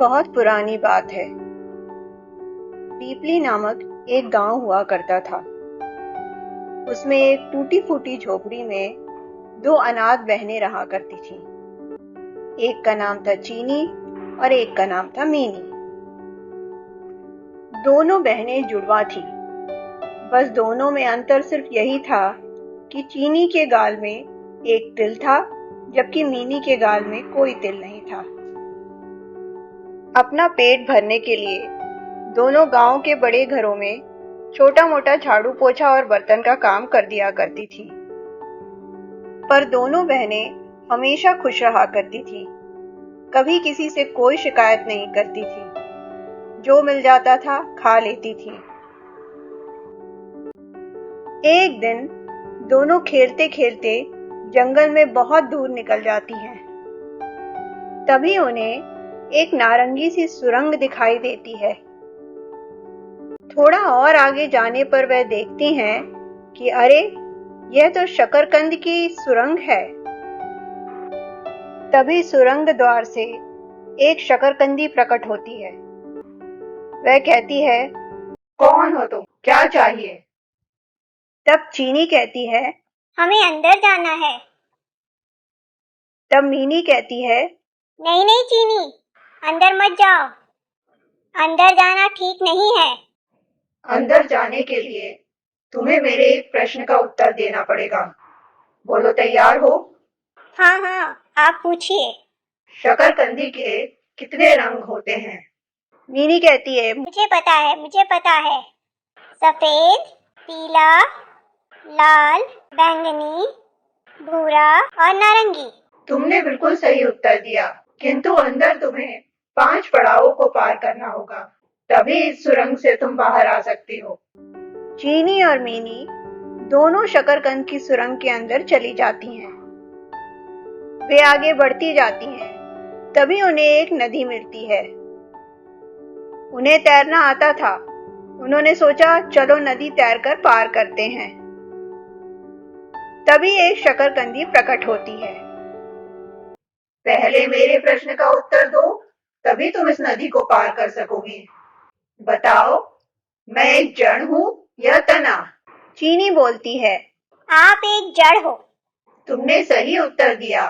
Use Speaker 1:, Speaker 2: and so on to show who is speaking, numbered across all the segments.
Speaker 1: बहुत पुरानी बात है। पीपली नामक एक गांव हुआ करता था। उसमें एक टूटी फूटी झोपड़ी में दो अनाथ बहनें रहा करती थीं। एक का नाम था चीनी और एक का नाम था मीनी। दोनों बहनें जुड़वा थीं। बस दोनों में अंतर सिर्फ यही था कि चीनी के गाल में एक तिल था, जबकि मीनी के गाल में कोई तिल नहीं था। अपना पेट भरने के लिए दोनों गांव के बड़े घरों में छोटा मोटा झाड़ू पोछा और बर्तन का काम कर दिया करती थी। पर दोनों बहनें हमेशा खुश रहा करती थी। कभी किसी से कोई शिकायत नहीं करती थी। जो मिल जाता था खा लेती थी। एक दिन दोनों खेलते खेलते जंगल में बहुत दूर निकल जाती हैं। तभी उन्हें एक नारंगी सी सुरंग दिखाई देती है। थोड़ा और आगे जाने पर वह देखती हैं कि अरे, यह तो शकरकंद की सुरंग है। तभी सुरंग द्वार से एक शकरकंदी प्रकट होती है। वह कहती है,
Speaker 2: कौन हो तुम? क्या चाहिए?
Speaker 1: तब चीनी कहती है,
Speaker 3: हमें अंदर जाना है।
Speaker 1: तब मीनी कहती है,
Speaker 3: नहीं नहीं चीनी, अंदर मत जाओ। अंदर जाना ठीक नहीं है।
Speaker 2: अंदर जाने के लिए तुम्हें मेरे एक प्रश्न का उत्तर देना पड़ेगा। बोलो, तैयार हो?
Speaker 3: हाँ हाँ, आप पूछिए।
Speaker 2: शकरकंदी के कितने रंग होते हैं?
Speaker 1: मीनी कहती है,
Speaker 3: मुझे पता है। सफेद, पीला, लाल, बैंगनी, भूरा और नारंगी।
Speaker 2: तुमने बिल्कुल सही उत्तर दिया, किंतु अंदर तुम्हें 5 पड़ावों को पार करना होगा, तभी इस सुरंग से तुम बाहर आ सकती हो।
Speaker 1: चीनी और मीनी दोनों शकरकंद की सुरंग के अंदर चली जाती हैं। वे आगे बढ़ती जाती हैं। तभी उन्हें एक नदी मिलती है। उन्हें तैरना आता था। उन्होंने सोचा, चलो नदी तैरकर पार करते हैं। तभी एक शकरकंदी प्रकट होती है।
Speaker 2: पहले मेरे प्रश्न का उत्तर दो, तभी तुम इस नदी को पार कर सकोगी। बताओ, मैं एक जड़ हूँ या तना?
Speaker 1: चीनी बोलती है,
Speaker 3: आप एक जड़ हो।
Speaker 2: तुमने सही उत्तर दिया।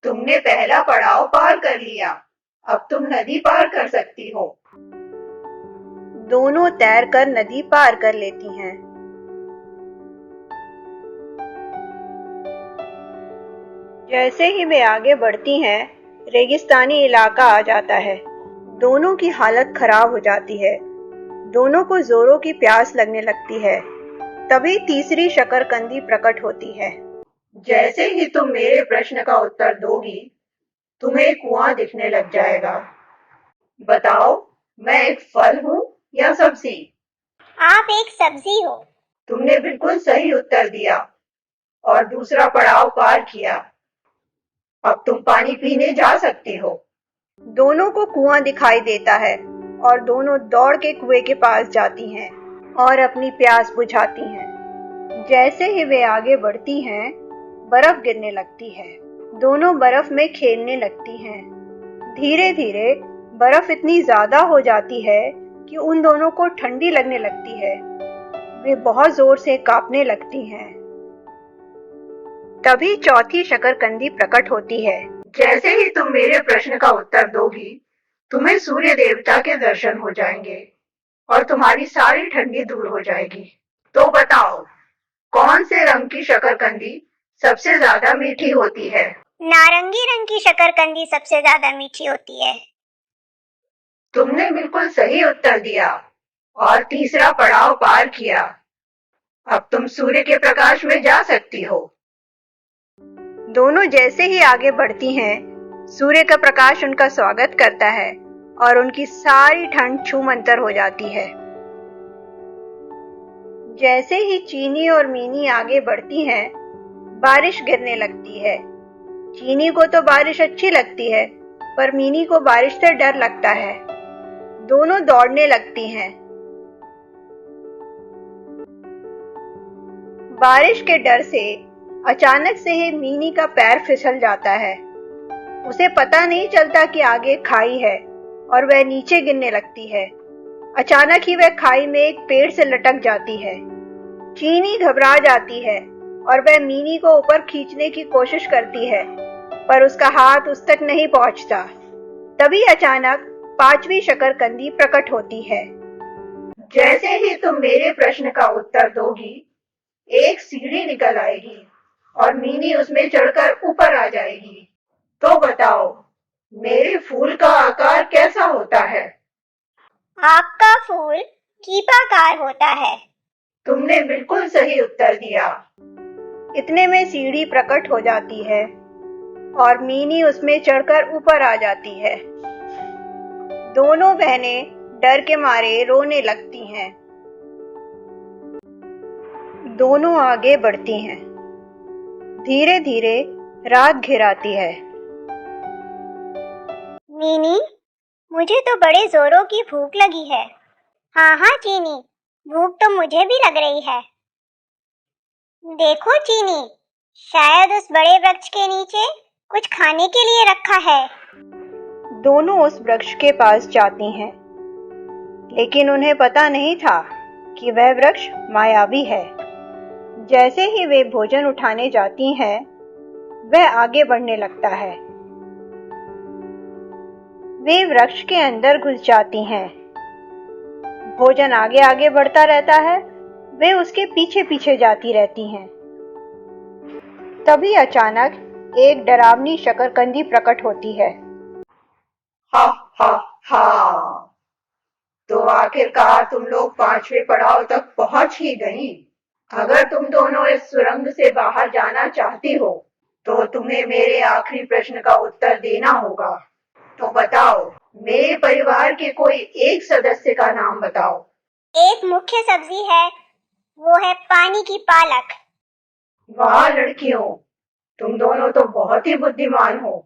Speaker 2: तुमने पहला पड़ाव पार कर लिया। अब तुम नदी पार कर सकती हो।
Speaker 1: दोनों तैरकर नदी पार कर लेती हैं। जैसे ही वे आगे बढ़ती हैं, रेगिस्तानी इलाका आ जाता है। दोनों की हालत खराब हो जाती है। दोनों को जोरों की प्यास लगने लगती है। तभी तीसरी शकरकंदी प्रकट होती है।
Speaker 2: जैसे ही तुम मेरे प्रश्न का उत्तर दोगी, तुम्हें कुआं दिखने लग जाएगा। बताओ, मैं एक फल हूँ या सब्जी?
Speaker 3: आप एक सब्जी हो।
Speaker 2: तुमने बिल्कुल सही उत्तर दिया और दूसरा पड़ाव पार किया। अब तुम पानी पीने जा सकती हो।
Speaker 1: दोनों को कुआं दिखाई देता है और दोनों दौड़ के कुएं के पास जाती हैं और अपनी प्यास बुझाती हैं। जैसे ही वे आगे बढ़ती हैं, बर्फ गिरने लगती है। दोनों बर्फ में खेलने लगती हैं। धीरे धीरे बर्फ इतनी ज्यादा हो जाती है कि उन दोनों को ठंडी लगने लगती है। वे बहुत जोर से कांपने लगती हैं। तभी चौथी शकरकंदी प्रकट होती है।
Speaker 2: जैसे ही तुम मेरे प्रश्न का उत्तर दोगी, तुम्हें सूर्य देवता के दर्शन हो जाएंगे और तुम्हारी सारी ठंडी दूर हो जाएगी। तो बताओ, कौन से रंग की शकरकंदी सबसे ज्यादा मीठी होती है?
Speaker 3: नारंगी रंग की शकरकंदी सबसे ज्यादा मीठी होती है।
Speaker 2: तुमने बिल्कुल सही उत्तर दिया और तीसरा पड़ाव पार किया। अब तुम सूर्य के प्रकाश में जा सकती हो।
Speaker 1: दोनों जैसे ही आगे बढ़ती हैं, सूर्य का प्रकाश उनका स्वागत करता है और उनकी सारी ठंड छूमंतर हो जाती है। जैसे ही चीनी और मीनी आगे बढ़ती हैं, बारिश गिरने लगती है। चीनी को तो बारिश अच्छी लगती है, पर मीनी को बारिश से डर लगता है। दोनों दौड़ने लगती हैं। बारिश के डर से अचानक से ही मीनी का पैर फिसल जाता है। उसे पता नहीं चलता कि आगे खाई है और वह नीचे गिरने लगती है। अचानक ही वह खाई में एक पेड़ से लटक जाती है। चीनी घबरा जाती है और वह मीनी को ऊपर खींचने की कोशिश करती है, पर उसका हाथ उस तक नहीं पहुंचता। तभी अचानक 5वीं शकरकंदी प्रकट होती है।
Speaker 2: जैसे ही तुम मेरे प्रश्न का उत्तर दोगी, एक सीढ़ी निकल आएगी और मीनी उसमें चढ़कर ऊपर आ जाएगी। तो बताओ, मेरे फूल का आकार कैसा होता है?
Speaker 3: आपका फूल कीपाकार होता है।
Speaker 2: तुमने बिल्कुल सही उत्तर दिया।
Speaker 1: इतने में सीढ़ी प्रकट हो जाती है और मीनी उसमें चढ़कर ऊपर आ जाती है। दोनों बहनें डर के मारे रोने लगती हैं। दोनों आगे बढ़ती हैं। धीरे धीरे रात घिर आती है।
Speaker 3: मीनी, मुझे तो बड़े जोरों की भूख लगी है। हाँ हाँ चीनी, भूख तो मुझे भी लग रही है। देखो चीनी, शायद उस बड़े वृक्ष के नीचे कुछ खाने के लिए रखा है।
Speaker 1: दोनों उस वृक्ष के पास जाती हैं, लेकिन उन्हें पता नहीं था कि वह वृक्ष मायावी है। जैसे ही वे भोजन उठाने जाती हैं, वह आगे बढ़ने लगता है। वे वृक्ष के अंदर घुस जाती हैं। भोजन आगे आगे बढ़ता रहता है, वे उसके पीछे पीछे जाती रहती हैं। तभी अचानक एक डरावनी शकरकंदी प्रकट होती है।
Speaker 2: हा हा हा, तो आखिरकार तुम लोग 5वें पड़ाव तक पहुंच ही गई। अगर तुम दोनों इस सुरंग से बाहर जाना चाहती हो, तो तुम्हें मेरे आखिरी प्रश्न का उत्तर देना होगा। तो बताओ, मेरे परिवार के कोई एक सदस्य का नाम बताओ।
Speaker 3: एक मुख्य सब्जी है, वो है पानी की पालक।
Speaker 2: वाह लड़कियों, तुम दोनों तो बहुत ही बुद्धिमान हो।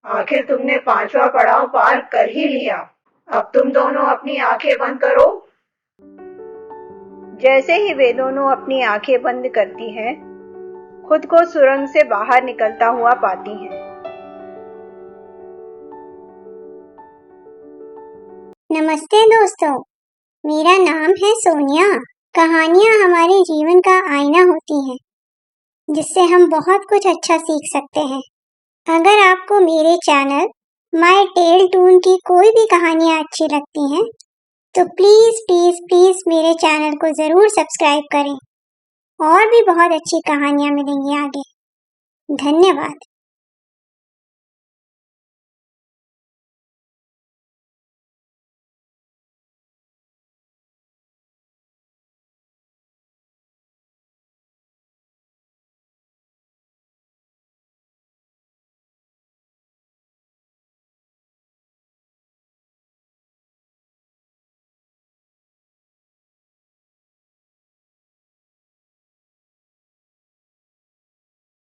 Speaker 2: आखिर तुमने 5वां पड़ाव पार कर ही लिया। अब तुम दोनों अपनी आंखें बंद करो।
Speaker 1: जैसे ही वे दोनों अपनी आंखें बंद करती हैं, खुद को सुरंग से बाहर निकलता हुआ पाती हैं।
Speaker 3: नमस्ते दोस्तों, मेरा नाम है सोनिया। कहानियाँ हमारे जीवन का आईना होती हैं, जिससे हम बहुत कुछ अच्छा सीख सकते हैं। अगर आपको मेरे चैनल माय टेल टून की कोई भी कहानियाँ अच्छी लगती हैं, तो प्लीज़ प्लीज़ प्लीज़ मेरे चैनल को ज़रूर सब्सक्राइब करें। और भी बहुत अच्छी कहानियाँ मिलेंगी आगे। धन्यवाद।